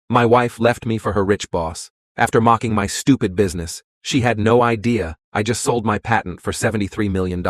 My wife left me for her rich boss. After mocking my stupid business, she had no idea I just sold my patent for $73 million.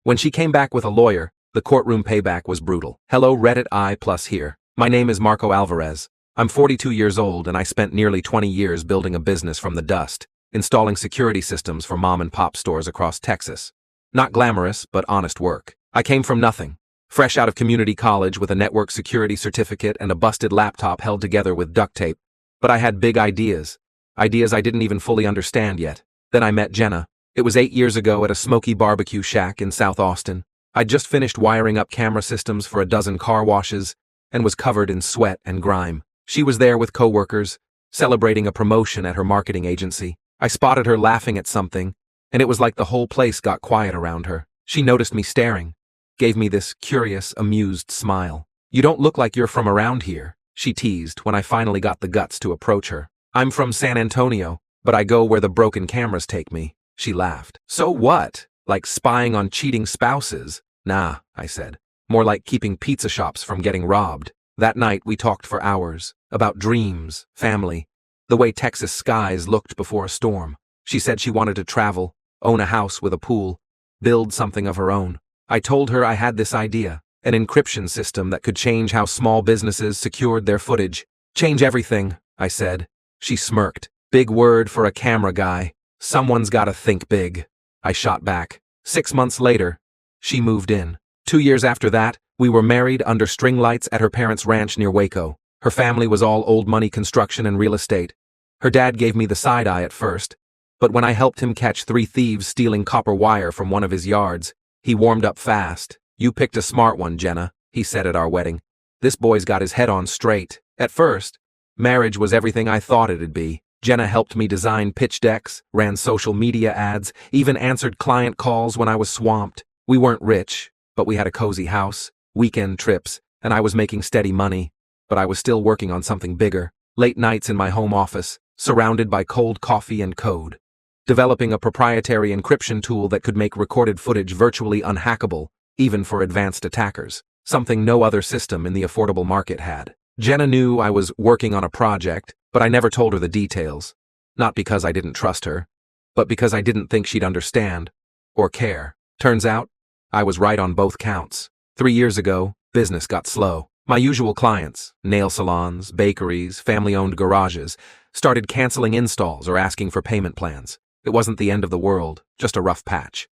When she came back with a lawyer, the courtroom payback was brutal. Hello Reddit I+ here. My name is Marco Alvarez. I'm 42 years old and I spent nearly 20 years building a business from the dust, installing security systems for mom and pop stores across Texas. Not glamorous, but honest work. I came from nothing. Fresh out of community college with a network security certificate and a busted laptop held together with duct tape. But I had big ideas. Ideas I didn't even fully understand yet. Then I met Jenna. It was 8 years ago at a smoky barbecue shack in South Austin. I'd just finished wiring up camera systems for a dozen car washes and was covered in sweat and grime. She was there with coworkers, celebrating a promotion at her marketing agency. I spotted her laughing at something, and it was like the whole place got quiet around her. She noticed me staring, gave me this curious, amused smile. "You don't look like you're from around here," she teased when I finally got the guts to approach her. "I'm from San Antonio, but I go where the broken cameras take me," she laughed. "So what? Like spying on cheating spouses?" "Nah," I said. "More like keeping pizza shops from getting robbed." That night we talked for hours, about dreams, family, the way Texas skies looked before a storm. She said she wanted to travel, own a house with a pool, build something of her own. I told her I had this idea, an encryption system that could change how small businesses secured their footage. "Change everything," I said. She smirked. "Big word for a camera guy. Someone's gotta think big." I shot back. 6 months later, she moved in. 2 years after that, we were married under string lights at her parents' ranch near Waco. Her family was all old money construction and real estate. Her dad gave me the side eye at first, but when I helped him catch 3 thieves stealing copper wire from one of his yards, he warmed up fast. "You picked a smart one, Jenna," he said at our wedding. "This boy's got his head on straight." At first, marriage was everything I thought it'd be. Jenna helped me design pitch decks, ran social media ads, even answered client calls when I was swamped. We weren't rich, but we had a cozy house, weekend trips, and I was making steady money. But I was still working on something bigger. Late nights in my home office, surrounded by cold coffee and code. Developing a proprietary encryption tool that could make recorded footage virtually unhackable, even for advanced attackers. Something no other system in the affordable market had. Jenna knew I was working on a project, but I never told her the details. Not because I didn't trust her, but because I didn't think she'd understand or care. Turns out, I was right on both counts. 3 years ago, business got slow. My usual clients, nail salons, bakeries, family-owned garages, started canceling installs or asking for payment plans. It wasn't the end of the world, just a rough patch.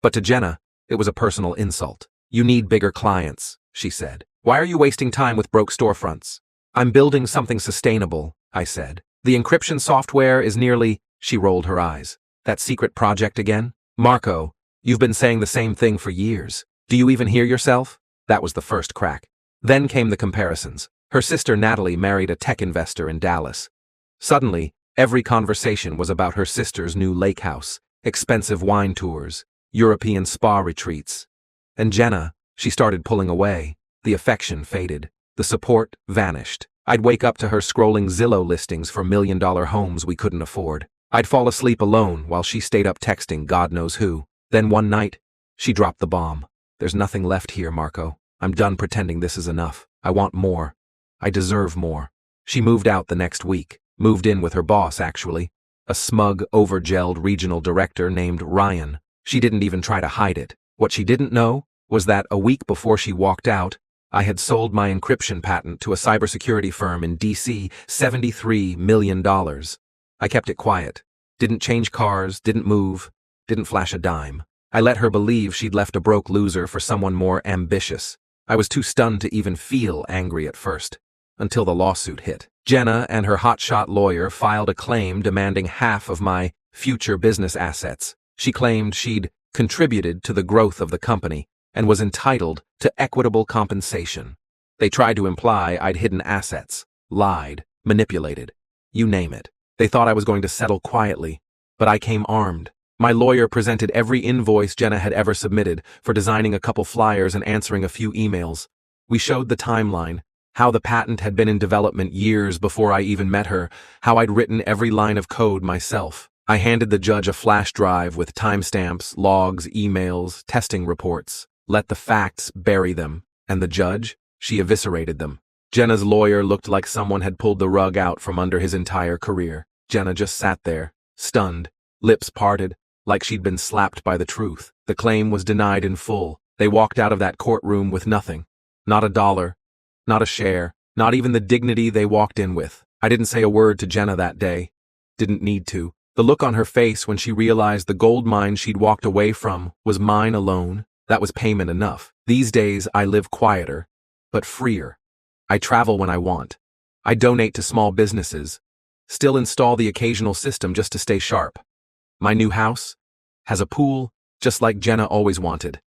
But to Jenna, it was a personal insult. "You need bigger clients," she said. "Why are you wasting time with broke storefronts?" "I'm building something sustainable," I said. "The encryption software is nearly—" She rolled her eyes. "That secret project again? Marco, you've been saying the same thing for years. Do you even hear yourself?" That was the first crack. Then came the comparisons. Her sister Natalie married a tech investor in Dallas. Suddenly, every conversation was about her sister's new lake house, expensive wine tours, European spa retreats. And Jenna, she started pulling away. The affection faded. The support vanished. I'd wake up to her scrolling Zillow listings for million-dollar homes we couldn't afford. I'd fall asleep alone while she stayed up texting God knows who. Then one night, she dropped the bomb. "There's nothing left here, Marco. I'm done pretending this is enough. I want more. I deserve more." She moved out the next week. Moved in with her boss, actually. A smug, over-gelled regional director named Ryan. She didn't even try to hide it. What she didn't know was that a week before she walked out, I had sold my encryption patent to a cybersecurity firm in DC, $73 million. I kept it quiet. Didn't change cars, didn't move, didn't flash a dime. I let her believe she'd left a broke loser for someone more ambitious. I was too stunned to even feel angry at first, until the lawsuit hit. Jenna and her hotshot lawyer filed a claim demanding half of my future business assets. She claimed she'd contributed to the growth of the company and was entitled to equitable compensation. They tried to imply I'd hidden assets, lied, manipulated. You name it. They thought I was going to settle quietly, but I came armed. My lawyer presented every invoice Jenna had ever submitted for designing a couple flyers and answering a few emails. We showed the timeline, how the patent had been in development years before I even met her, how I'd written every line of code myself. I handed the judge a flash drive with timestamps, logs, emails, testing reports. Let the facts bury them. And the judge? She eviscerated them. Jenna's lawyer looked like someone had pulled the rug out from under his entire career. Jenna just sat there, stunned, lips parted, like she'd been slapped by the truth. The claim was denied in full. They walked out of that courtroom with nothing. Not a dollar, not a share, not even the dignity they walked in with. I didn't say a word to Jenna that day. Didn't need to. The look on her face when she realized the gold mine she'd walked away from was mine alone, that was payment enough. These days I live quieter, but freer. I travel when I want. I donate to small businesses. Still install the occasional system just to stay sharp. My new house has a pool, just like Jenna always wanted.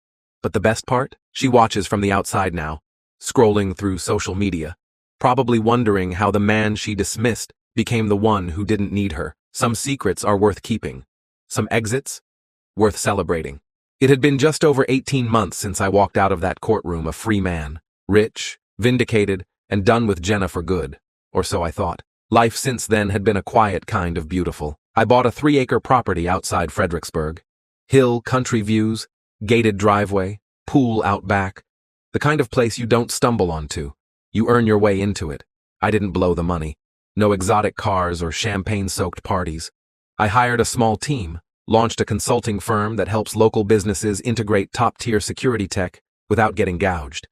But the best part? She watches from the outside now, scrolling through social media, probably wondering how the man she dismissed became the one who didn't need her. Some secrets are worth keeping. Some exits, worth celebrating. It had been just over 18 months since I walked out of that courtroom a free man, rich, vindicated, and done with Jenna for good. Or so I thought. Life since then had been a quiet kind of beautiful. I bought a 3-acre property outside Fredericksburg. Hill, country views, gated driveway, pool out back. The kind of place you don't stumble onto. You earn your way into it. I didn't blow the money. No exotic cars or champagne-soaked parties. I hired a small team, launched a consulting firm that helps local businesses integrate top-tier security tech without getting gouged.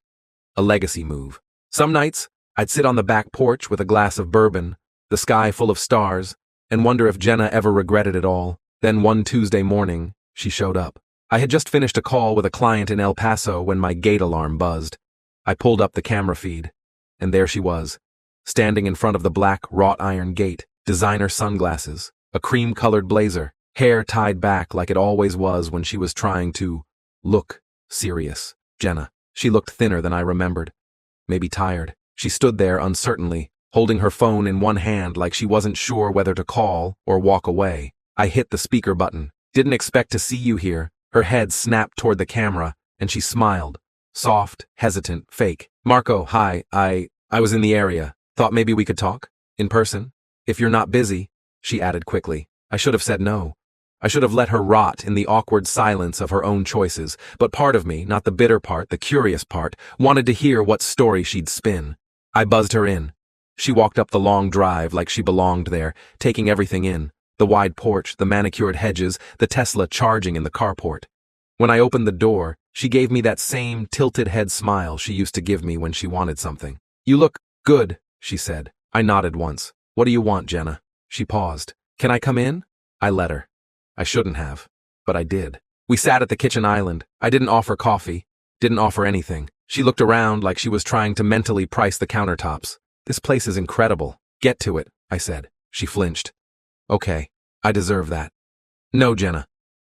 A legacy move. Some nights, I'd sit on the back porch with a glass of bourbon, the sky full of stars, and wonder if Jenna ever regretted it all. Then one Tuesday morning, she showed up. I had just finished a call with a client in El Paso when my gate alarm buzzed. I pulled up the camera feed, and there she was, standing in front of the black wrought iron gate, designer sunglasses, a cream-colored blazer, hair tied back like it always was when she was trying to look serious. Jenna. She looked thinner than I remembered. Maybe tired. She stood there uncertainly, holding her phone in one hand like she wasn't sure whether to call or walk away. I hit the speaker button. Didn't expect to see you here. Her head snapped toward the camera, and she smiled. Soft, hesitant, fake. Marco, hi, I was in the area. Thought maybe we could talk? In person? If you're not busy, she added quickly. I should have said no. I should have let her rot in the awkward silence of her own choices, but part of me, not the bitter part, the curious part, wanted to hear what story she'd spin. I buzzed her in. She walked up the long drive like she belonged there, taking everything in. The wide porch, the manicured hedges, the Tesla charging in the carport. When I opened the door, she gave me that same tilted head smile she used to give me when she wanted something. You look good, she said. I nodded once. What do you want, Jenna? She paused. Can I come in? I let her. I shouldn't have, but I did. We sat at the kitchen island. I didn't offer coffee, didn't offer anything. She looked around like she was trying to mentally price the countertops. This place is incredible. Get to it, I said. She flinched. Okay, I deserve that. No, Jenna.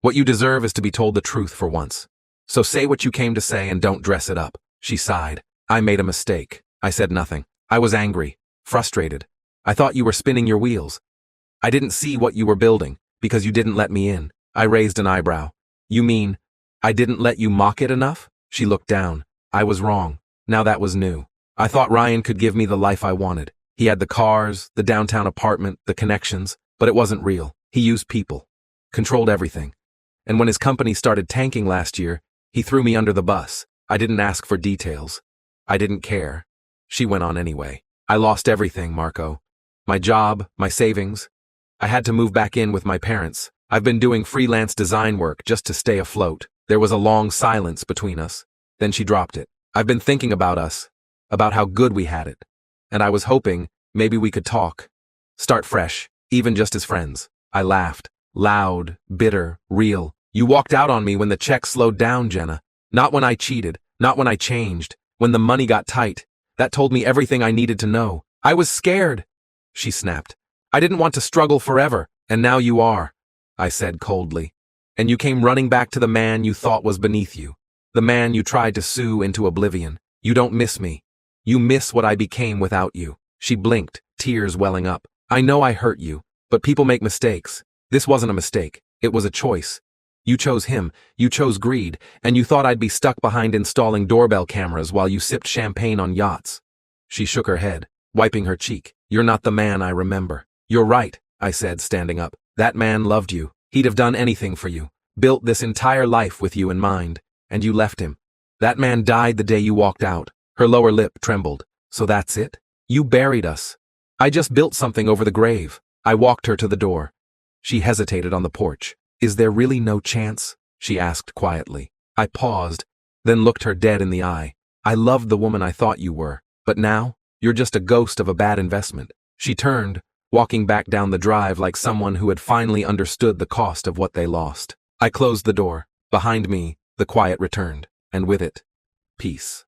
What you deserve is to be told the truth for once. So say what you came to say and don't dress it up. She sighed. I made a mistake. I said nothing. I was angry, frustrated. I thought you were spinning your wheels. I didn't see what you were building, because you didn't let me in. I raised an eyebrow. You mean, I didn't let you mock it enough? She looked down. I was wrong. Now that was new. I thought Ryan could give me the life I wanted. He had the cars, the downtown apartment, the connections, but it wasn't real. He used people. Controlled everything. And when his company started tanking last year, he threw me under the bus. I didn't ask for details. I didn't care. She went on anyway. I lost everything, Marco. My job, my savings. I had to move back in with my parents. I've been doing freelance design work just to stay afloat. There was a long silence between us. Then she dropped it. I've been thinking about us, about how good we had it. And I was hoping maybe we could talk. Start fresh, even just as friends. I laughed. Loud, bitter, real. You walked out on me when the check slowed down, Jenna. Not when I cheated, not when I changed, when the money got tight. That told me everything I needed to know. I was scared. She snapped. I didn't want to struggle forever, and now you are, I said coldly. And you came running back to the man you thought was beneath you. The man you tried to sue into oblivion. You don't miss me. You miss what I became without you. She blinked, tears welling up. I know I hurt you, but people make mistakes. This wasn't a mistake. It was a choice. You chose him, you chose greed, and you thought I'd be stuck behind installing doorbell cameras while you sipped champagne on yachts. She shook her head, wiping her cheek. You're not the man I remember. You're right, I said, standing up. That man loved you. He'd have done anything for you. Built this entire life with you in mind. And you left him. That man died the day you walked out. Her lower lip trembled. So that's it? You buried us. I just built something over the grave. I walked her to the door. She hesitated on the porch. Is there really no chance? She asked quietly. I paused, then looked her dead in the eye. I loved the woman I thought you were, but now, you're just a ghost of a bad investment. She turned, walking back down the drive like someone who had finally understood the cost of what they lost. I closed the door. Behind me, the quiet returned, and with it, peace.